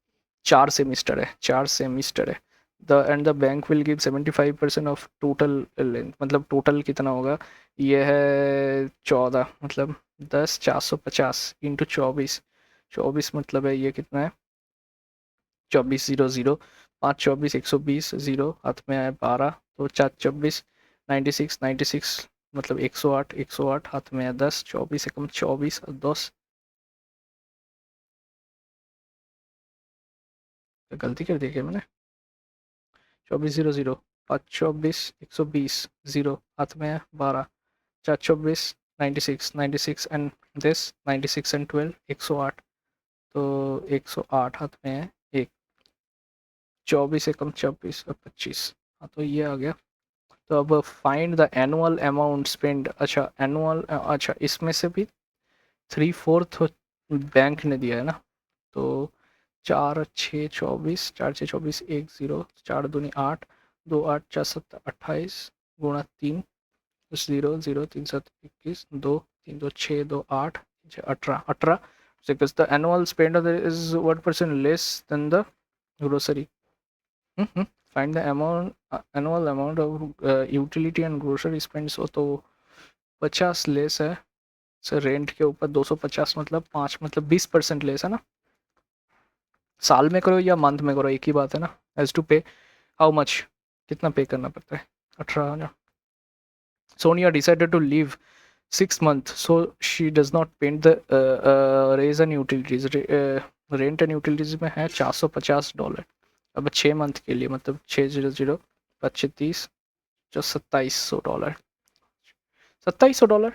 4 सेमिस्टर है, 4 सेमिस्टर है, the bank will give 75% of total length, मतलब टोटल कितना होगा, ये है 14, मतलब 10 450 इंटू 24, 24 मतलब है ये कितना है 2400, 5 24 120, जीरो हाथ में आया 12, तो 4 24 96 96, मतलब 108 108 हाथ में आया 10, 24 से कम 24 और 10, गलती कर दी क्या मैंने, 2400, 5 24 120, जीरो हाथ में है 12, 4 24 96 96 एंड दिस 96 एंड 12 108, तो 108 हाथ में है एक, 24 से कम 24 और 25, हाँ तो ये आ गया। तो अब find the annual amount spend, अच्छा एनुअल, अच्छा इसमें से भी 3/4 बैंक ने दिया है ना, तो 4 6 24, 4 6 24 एक जीरो, 4 दूनी 8, 2 8 4 7 28 गुणा 3, zero zero 3 7 21, 2 3 2 6 2 8 18 because the annual spend is 1% less than the grocery. Find the amount, annual amount of utility and grocery spends, हो तो 50 लेस है सर, रेंट के ऊपर 250 मतलब 5, मतलब 20% लेस है ना, साल में करो या मंथ में करो एक ही बात है ना, has to pay how much, कितना पे करना पड़ता है 18,000। Sonia decided to leave 6 months so she does not paint the raise and utilities, rent and utilities में है $450, अब 6 मंथ के लिए मतलब 600 25 जो $2700, $2700।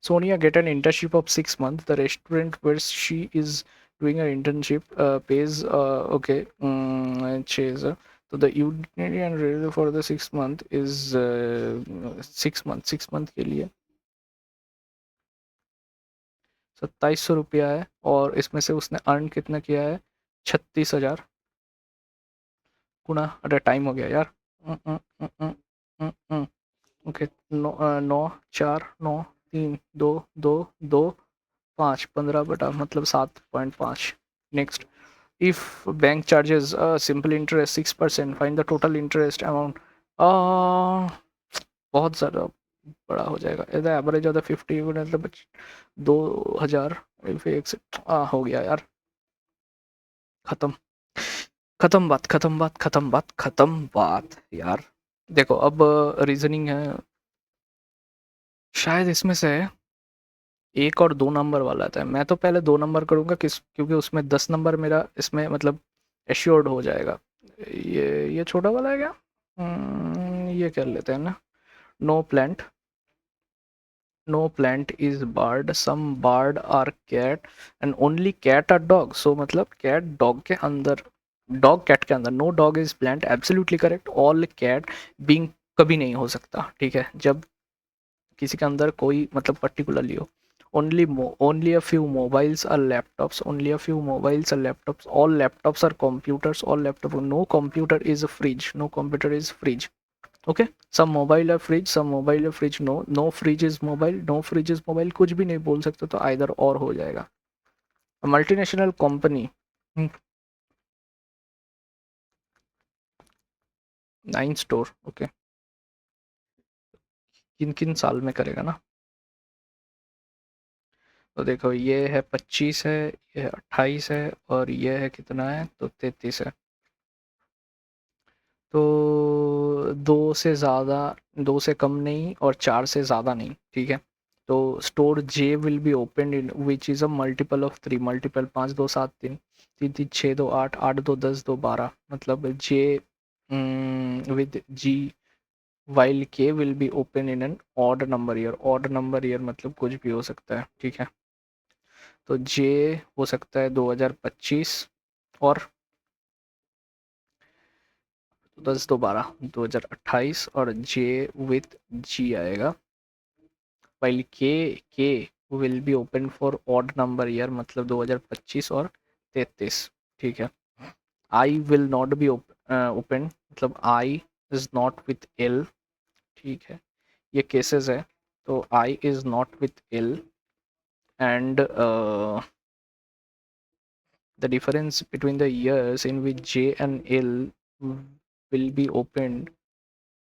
Sonia get an internship of 6 months. The restaurant where she is doing her internship pays okay chase. So the utility and rate for the 6 month is 6 month, 6 month के लिए 2700 रुपया है, और इसमें से उसने अर्न कितना किया है 36,000 गुणा, अरे टाइम हो गया यार, ओके, 9 4 9 3 2 2 5 15 मतलब 7.5। Next, if bank charges simple interest 6%, find the total interest amount, बहुत ज़्यादा बड़ा हो जाएगा, इधर एवरेज ऑफ द 50 मतलब 2,000, फिर एक से हो गया यार, खत्म, खत्म बात खत्म बात खत्म बात खत्म बात यार। देखो अब रीजनिंग है, शायद इसमें से 1 और 2 नंबर वाला था, मैं तो पहले 2 नंबर करूँगा किस, क्योंकि उसमें 10 नंबर मेरा इसमें मतलब एश्योर्ड हो जाएगा। ये छोटा वाला है क्या, ये कर लेते हैं ना, no plant, no plant is bird, some bird are cat and only cat are dog, so मतलब कैट डॉग के अंदर, डॉग कैट के अंदर, no dog is plant, absolutely correct, all cat being कभी नहीं हो सकता, ठीक है, जब किसी के अंदर कोई मतलब पर्टिकुलरली हो, only a few mobiles are laptops, only a few mobiles are laptops, all laptops are computers, all laptop, no computer is a fridge, no computer is fridge, okay, some mobile are fridge, some mobile are fridge, no fridge is mobile, no fridge is mobile, कुछ भी नहीं बोल सकते, तो either और हो जाएगा। Multinational company, 9 store, okay, किन किन साल में करेगा ना, तो देखो ये है 25 है, ये है 28 है, और ये है कितना है, तो 33 है, तो 2 से कम नहीं और 4 से ज़्यादा नहीं, ठीक है, तो store J will be open in which is a multiple of 3, multiple 5 2 7 3, 3 3 6 2 8, 8 2 10 2 12, मतलब जे with ji, while K will be open in an odd number year, odd number year मतलब कुछ भी हो सकता है, ठीक है, तो जे हो सकता है 2025, और 10 2 12 2028, और जे विथ जी आएगा, while K will be open for odd number year मतलब 2025 और 33, ठीक है, I will not be open मतलब I is not with L, ठीक है, ये केसेस है, तो I is not with L and the difference between the years in which J and L will be opened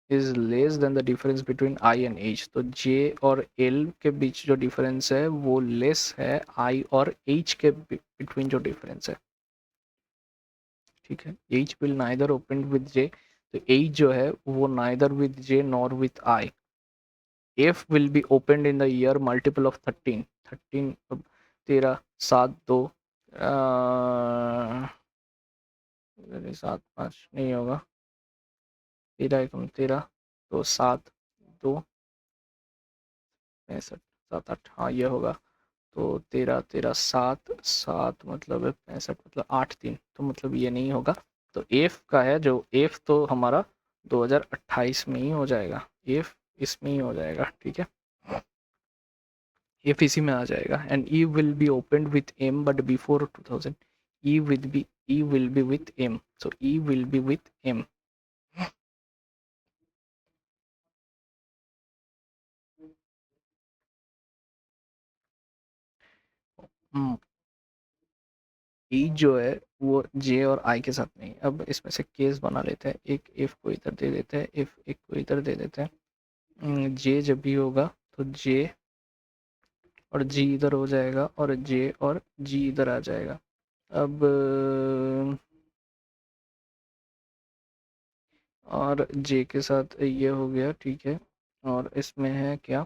is less than the difference between I and H. तो J और L के बीच जो difference है वो less है I और H के between जो difference है, ठीक है. H will neither open with J, तो H जो है वो neither with J nor with I. F will be opened in the year multiple of 13. 13 अब 13 7 2 7 5 नहीं होगा, 13 एकम 13 तो 7 2 65 7 8, हाँ ये होगा. तो 13 13 7 7 मतलब है 65 मतलब 8 3, तो मतलब ये नहीं होगा. तो एफ का है जो एफ तो हमारा 2028 में ही हो जाएगा, एफ इसमें ही हो जाएगा, ठीक है. एफ इसी में आ जाएगा. And E will be opened with M but before 2000. E will be with M, so E will be with M. E जो है वो जे और आई के साथ नहीं. अब इसमें से केस बना लेते हैं. एक इफ को इधर दे देते हैं, इफ एक को इधर दे देते हैं. जे जब भी होगा तो जे और जी इधर हो जाएगा और जे और जी इधर आ जाएगा. अब और जे के साथ ये हो गया, ठीक है. और इसमें है क्या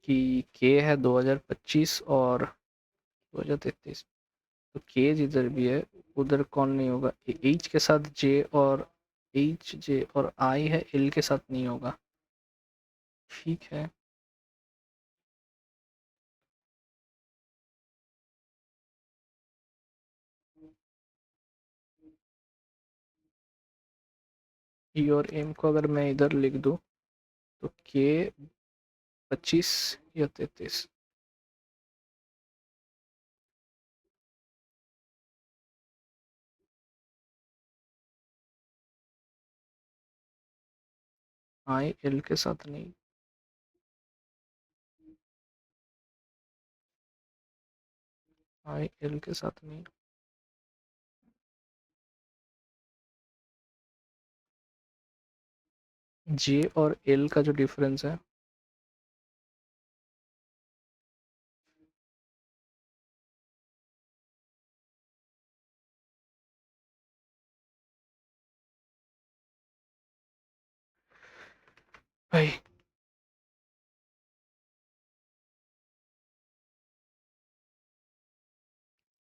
कि के है 2025 और 2033, तो के जिधर भी है उधर कौन नहीं होगा. एच के साथ जे और एच जे और आई है, एल के साथ नहीं होगा, ठीक है. ई और एम को अगर मैं इधर लिख दूं तो के 25 या 33, आई एल के साथ नहीं. आई एल के साथ नहीं. जे और एल का जो डिफरेंस है, भाई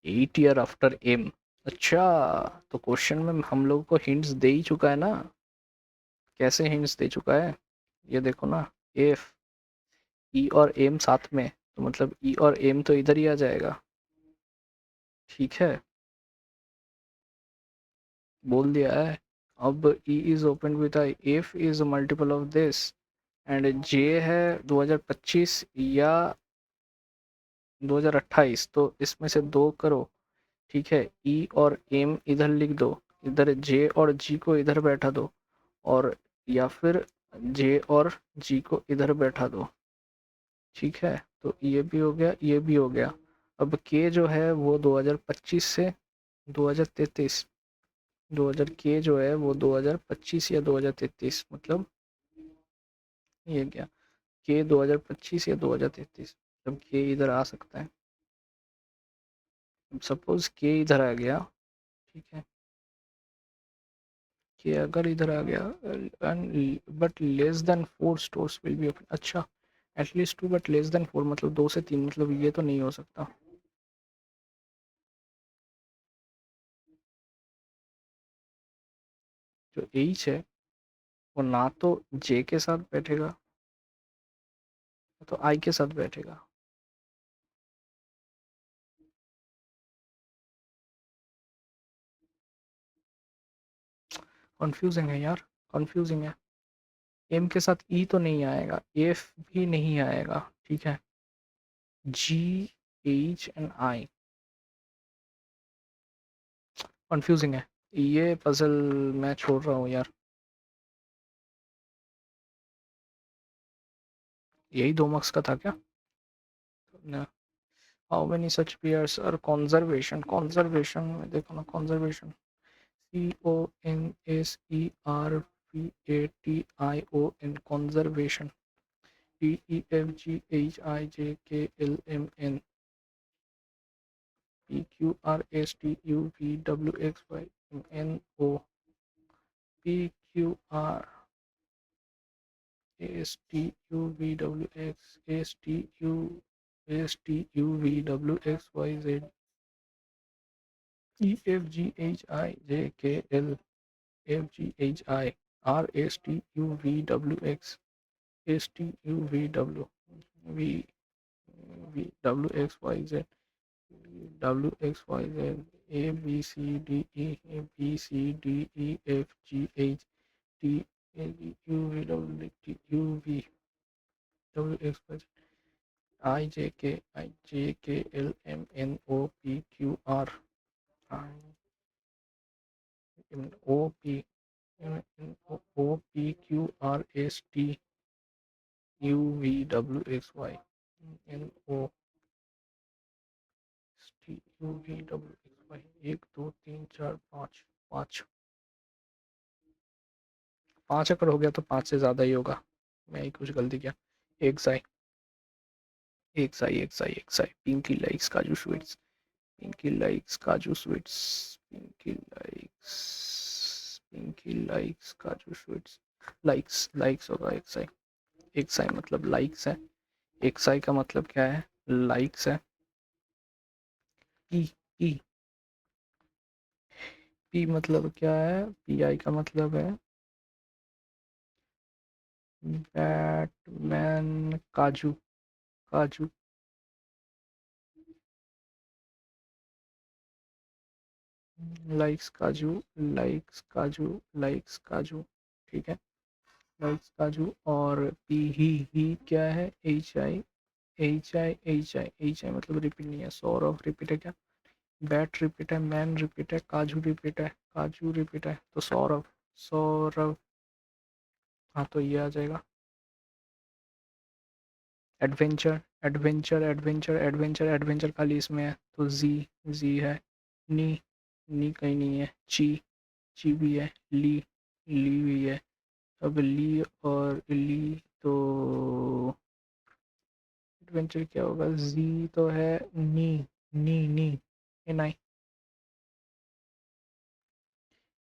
8 ईयर आफ्टर एम. अच्छा, तो क्वेश्चन में हम लोग को हिंट्स दे ही चुका है ना. कैसे हिंट्स दे चुका है, ये देखो ना. एफ ई और एम साथ में, तो मतलब ई और एम तो इधर ही आ जाएगा, ठीक है. बोल दिया है. अब E is open with I, F is multiple of this, and J है 2025 या 2028, तो इसमें से दो करो, ठीक है. ई और एम इधर लिख दो, इधर जे और जी को इधर बैठा दो, और या फिर जे और जी को इधर बैठा दो, ठीक है. तो ये भी हो गया, ये भी हो गया. अब के जो है वो 2025 से 2033, 2000 के जो है वो 2025 या 2033, मतलब ये क्या के 2025 या 2033, जब के इधर आ सकता है. सपोज के इधर आ गया, ठीक है. कि अगर इधर आ गया but less than 4 stores will be open. अच्छा, एटलीस्ट 2 बट लेस देन 4 मतलब 2 से 3, मतलब ये तो नहीं हो सकता. जो एच है वो ना तो जे के साथ बैठेगा ना तो आई के साथ बैठेगा. कंफ्यूजिंग है यार, कंफ्यूजिंग है. एम के साथ ई तो नहीं आएगा, एफ भी नहीं आएगा, ठीक है. जी एच एंड आई, कंफ्यूजिंग है. ये पजल मैं छोड़ रहा हूँ यार. यही 2 मार्क्स का था क्या? How many such pairs are conservation, conservation में देखो ना, conservation CONSERVATION, conservation PEFGHIJKLMN PQRSTUVWXYNO PQRSTUVWXSTUVWXYZ EFGHIJKLFGHI RSTUVWXSTUVWXYZ एक दो तीन चार पाँच, पाँच पाँच अगर हो गया तो पाँच से ज़्यादा ही होगा, मैं ही कुछ गलती किया। एक साई, एक साई, एक साई, एक साई। Pinky likes kaju sweets, Pinky likes kaju sweets, Pinky likes, Pinky likes kaju sweets. Likes, likes होगा एक साई। एक साई मतलब लाइक्स है, एक साई का मतलब क्या है, लाइक्स है। पी, पी, पी मतलब क्या है, पी आई का मतलब है बैटमैन काजू, काजू। लाइक्स काजू, लाइक्स काजू, लाइक्स काजू, ठीक है। लाइक्स काजू। और पी ही क्या है, H I, H I, H I, H I मतलब रिपीट नहीं है। सौरभ रिपीट है क्या, बैट रिपीट है, मैन रिपीट है, काजू रिपीट है, काजू रिपीट है, तो सौरभ, सौरभ। हाँ तो ये आ जाएगा। Adventure, adventure, adventure, adventure, adventure खाली इसमें है तो जी, जी है। नी, नी कहीं नहीं है। ची, ची भी है। ली, ली भी है। अब ली और ली तो एडवेंचर क्या होगा, जी तो है। नी, नी एन आई,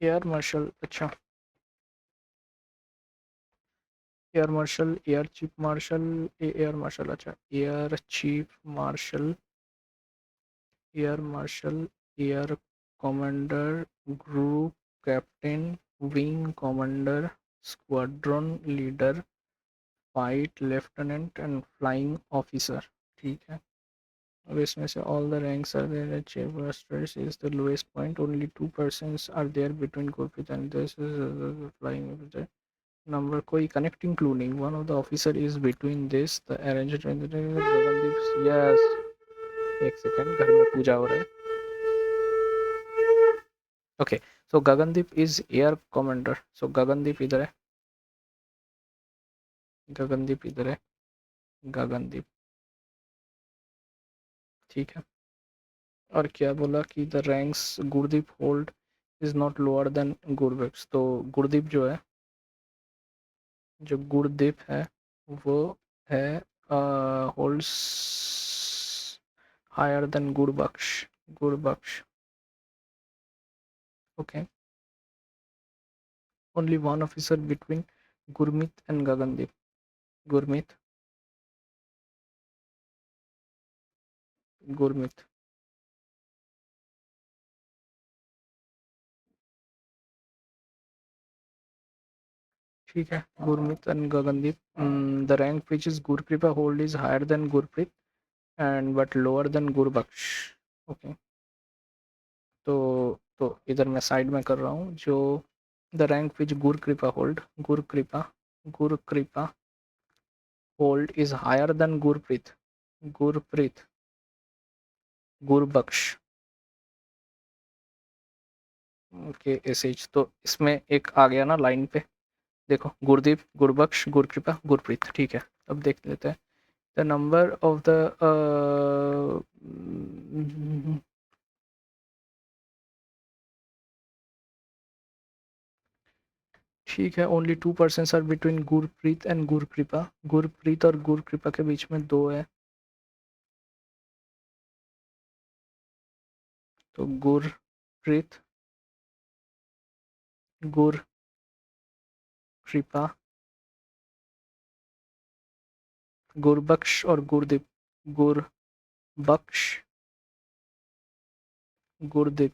एयर मार्शल। अच्छा, air marshal, air chief marshal, air marshal, अच्छा air chief marshal, air marshal, air commander, group captain, wing commander, squadron leader, flight lieutenant and flying officer, ठीक है। अब इसमें से all the ranks are there at Chief Masters is the lowest point. Only 2% are there between Gurpreet and this is flying officer. Number कोई connecting clue नहीं. One of the officer is between this. The arranger Gagandeep. Yes. एक second, घर में पूजा हो रहा है. Okay. So Gagandeep is air commander. So Gagandeep इधर है. गगनदीप इधर है. गगनदीप, ठीक है. और क्या बोला कि the ranks Gurdeep hold is not lower than Gurbaksh, तो गुरदीप जो है, जो गुरदीप है वो है holds higher than Gurbaksh, Gurbaksh, okay. Only one officer between Gurmeet and Gagandeep, Gurmeet, Gurmeet, ठीक है. Gurmeet and Gagandeep. The rank which is Gurkirpa hold is higher than Gurpreet and but lower than Gurbaksh, okay. तो इधर मैं साइड में कर रहा हूँ. जो the rank which Gurkripa hold, Gurkirpa, Gurkirpa hold is higher than Gurpreet, Gurpreet, Gurbaksh, okay S H. तो इसमें एक आ गया ना लाइन पे, देखो गुरदीप, गुरबख्श, गुरकृपा, गुरप्रीत, ठीक है. अब देख लेते हैं the number of the ठीक है, only 2% are between Gurpreet and Gurkirpa. Gurpreet और गुरकृपा के बीच में 2 है, तो गुरप्रीत, गुरकृपा, गुरबख्श और गुरदीप। गुरबख्श, गुरदीप।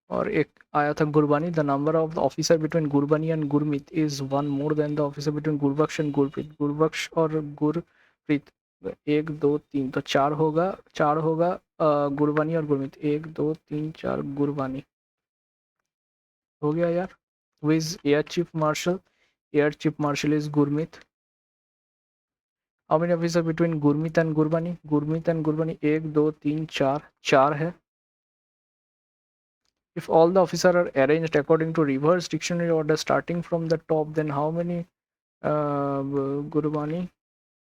और एक आया था Gurbani, the number of the officer between Gurbani and Gurmeet is 1 more than the officer between Gurbaksh and Gurpreet. Gurbaksh और गुरप्रीत 1 2 3, तो 4 होगा, 4 होगा गुरबानी और गुरमीत। 1 2 3 4 गुरबानी हो गया यार। Which air chief marshal, air chief marshal is Gurmeet. How many officer between Gurmeet and Gurbani, Gurmeet and Gurbani 1 2 3 4, 4 है। If all the officers are arranged according to reverse dictionary order starting from the top, then how many Gurubani?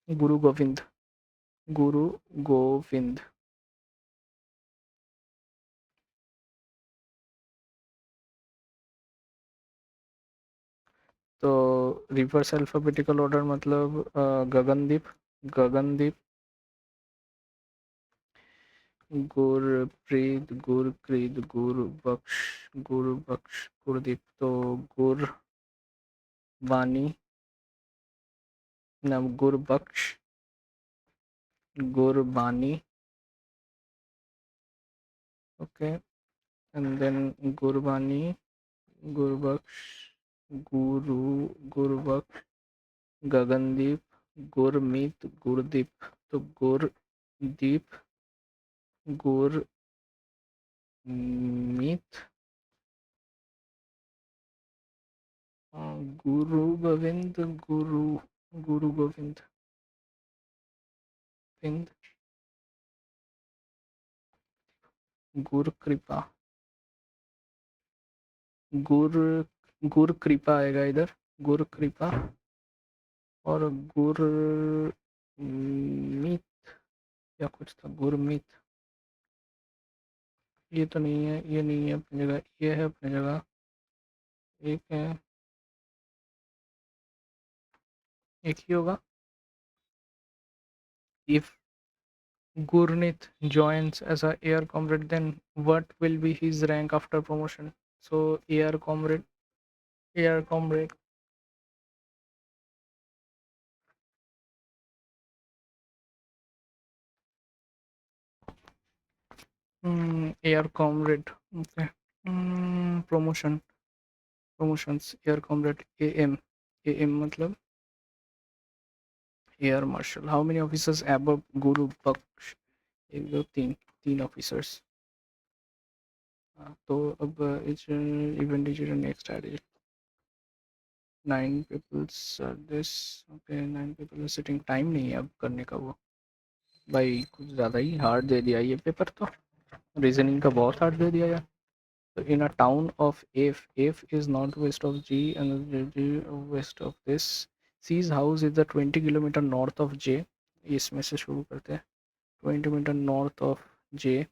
Guru Govind. Guru Govind. तो reverse alphabetical order मतलब गगनदीप, गगनदीप, गुरप्रीत, गुरकृत, गुरबख्श, गुरबख्श, गुरदीप। तो गुरबानी, न Gurbaksh, Gurbani, okay, and then Gurbani, Gurbaksh, गुरु, गुरबख्श, गगनदीप, गुरमीत, गुरदीप। तो गुरदीप, गुरमीत, गुरु गोविंद, गुरु गोविंद, बिंद, गुर कृपा, गुर गुर कृपा आएगा इधर, गुर कृपा। और गुरमीत या कुछ था, गुरमीत। ये तो नहीं है, ये नहीं है अपनी जगह, ये है अपनी जगह। एक है, एक ही होगा। If Gurneet joins as a air comrade, then what will be his rank after promotion? So air comrade, air comrade, air comrade. Okay. Promotion, promotions, air comrade, AM, AM मतलब air marshal. How many officers above Guru Baksh? 1 2 3, 3 officers. तो अब event decision next strategy. 9 people are this. Okay, 9 people are sitting. Time नहीं है अब करने का वो। भाई कुछ ज़्यादा ही हार्ड दे दिया ये पेपर तो, रीजनिंग का बहुत हार्ड दे दिया यार। तो in a town of F is north west of G and G west of this, C's house is the 20 kilometre north of J. इसमें से शुरू करते हैं, 20 metre north of J,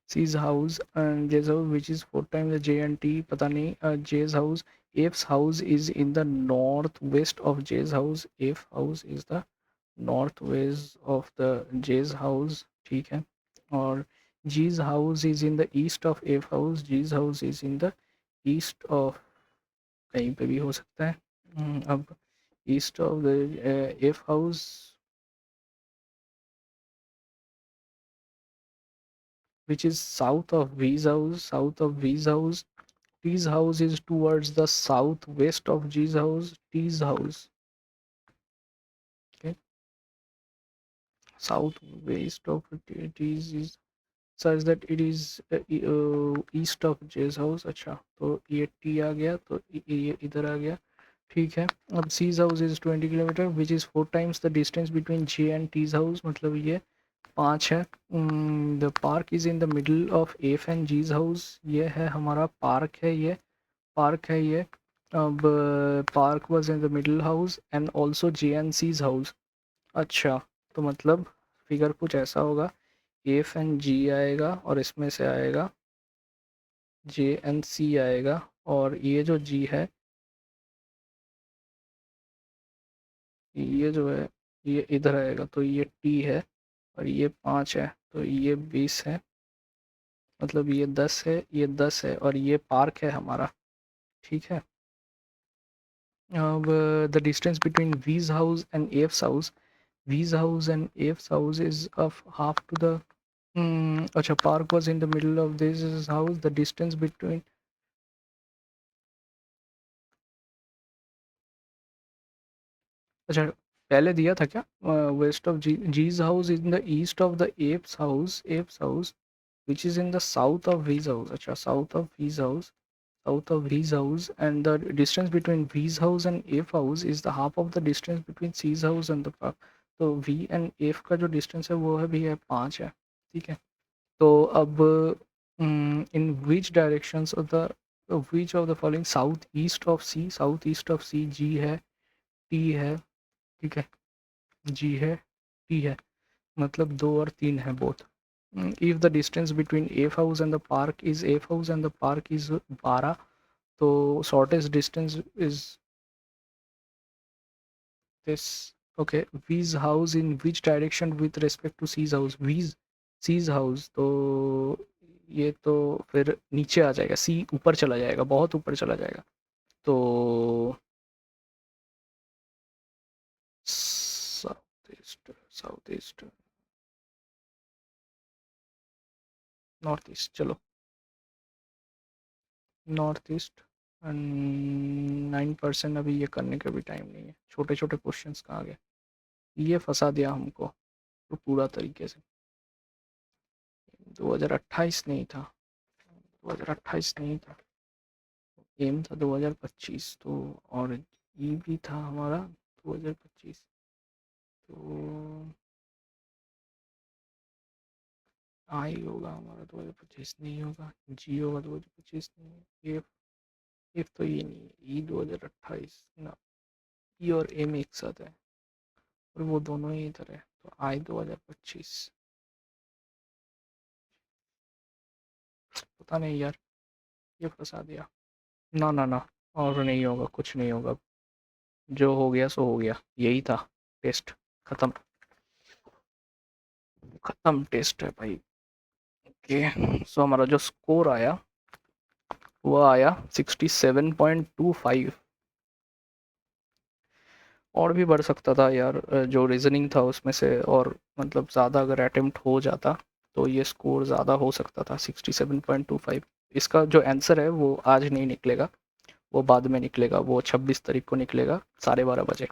C's house and J's house which is 4 times J and T, पता नहीं। J's house, F's house is in the north west of J's house, F house is the north west of the J's house, ठीक है। और G's house is in the east of F house, G's house is in the east of, कहीं पे भी हो सकता है। अब east of the F house which is south of V's house, south of V's house. T's house is towards the southwest of G's house, T's house, okay, southwest of T's is such that it is east of J's house। अच्छा, तो ये T आ गया, तो ये इधर आ गया, ठीक है। अब C's house is 20 kilometre which is 4 times the distance between J and T's house, मतलब ये 5 है। The park is in the middle of F and G's house, ये है हमारा पार्क है, ये पार्क है ये। अब park was in the middle house and also J N C's house. अच्छा, तो मतलब फिगर कुछ ऐसा होगा, एफ एंड जी आएगा और इसमें से आएगा जे एन सी आएगा, और ये जो जी है, ये जो है, ये इधर आएगा, तो ये टी है, और ये 5 है, तो ये 20 है, मतलब ये 10 है, ये 10 है, और ये पार्क है हमारा। ठीक है। अब the distance between V's house and F's house, V's house and F's house is of half to the अच्छा, park was in the middle of this house, the distance between, अच्छा पहले दिया था क्या, west of G, G's house in the east of the F's house which is in the south of V's house. अच्छा, south of V's house, south of V's house, and the distance between V's house and F house is the half of the distance between C's house and the park। तो V and F का जो distance है वो है भी है 5 है। ठीक है। तो अब in which directions of the, which of the following, south east of C G है, टी है, ठीक है, जी है, टी है, मतलब 2 और 3 है both. If the distance between F house and the park is, F house and the park is 12, तो shortest distance is this। okay, V's house in which direction with respect to C's house, C's house, तो ये तो फिर नीचे आ जाएगा, C ऊपर चला जाएगा, बहुत ऊपर चला जाएगा, तो साउथ ईस्ट, नॉर्थ ईस्ट, चलो नॉर्थ ईस्ट। 9% अभी ये करने का भी टाइम नहीं है, छोटे छोटे क्वेश्चंस कहाँ गए, ये फंसा दिया हमको तो पूरा तरीके से। 2028 नहीं था, 2028 नहीं था, एम था 2025, तो और ई भी था हमारा 2025, तो आई होगा हमारा 2025, नहीं होगा, जी होगा 2025, नहीं, एफ तो ये नहीं है, ई 2028 ना, ई और एम एक साथ है और वो दोनों ही इधर है, तो आई 2025, पता नहीं यार, ये फंसा दिया। ना ना ना, और नहीं होगा, कुछ नहीं होगा, जो हो गया सो हो गया, यही था टेस्ट, खत्म, खत्म टेस्ट है भाई। ओके, सो हमारा जो स्कोर आया वो आया 67.25, और भी बढ़ सकता था यार, जो रीजनिंग था उसमें से, और मतलब ज़्यादा अगर अटेम्प्ट हो जाता तो ये स्कोर ज़्यादा हो सकता था, 67.25। इसका जो आंसर है वो आज नहीं निकलेगा, वो बाद में निकलेगा, वो 26 तारीख को निकलेगा 12:30 बजे।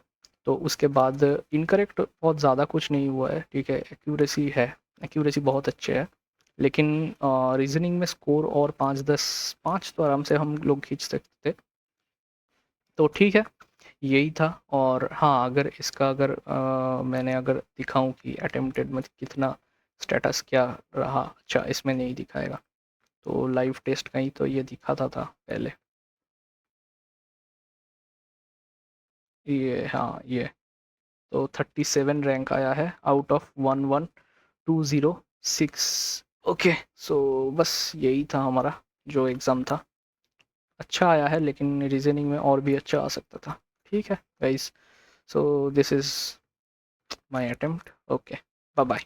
तो उसके बाद इनकरेक्ट बहुत ज़्यादा कुछ नहीं हुआ है, ठीक है, एक्यूरेसी है, एक्यूरेसी बहुत अच्छे है, लेकिन रीजनिंग में स्कोर और 5-10, 5 तो आराम से हम लोग खींच सकते थे, तो ठीक है, यही था। और हाँ, अगर इसका अगर मैंने अगर दिखाऊं कि अटेम्प्टेड में कितना स्टेटस क्या रहा, अच्छा इसमें नहीं दिखाएगा, तो लाइव टेस्ट का ही तो ये दिखाता था पहले, ये हाँ ये, तो 37 रैंक आया है आउट ऑफ 11206। ओके, सो बस यही था हमारा जो एग्ज़ाम था, अच्छा आया है, लेकिन रीजनिंग में और भी अच्छा आ सकता था। ठीक है guys, so this is my attempt. Okay, bye bye.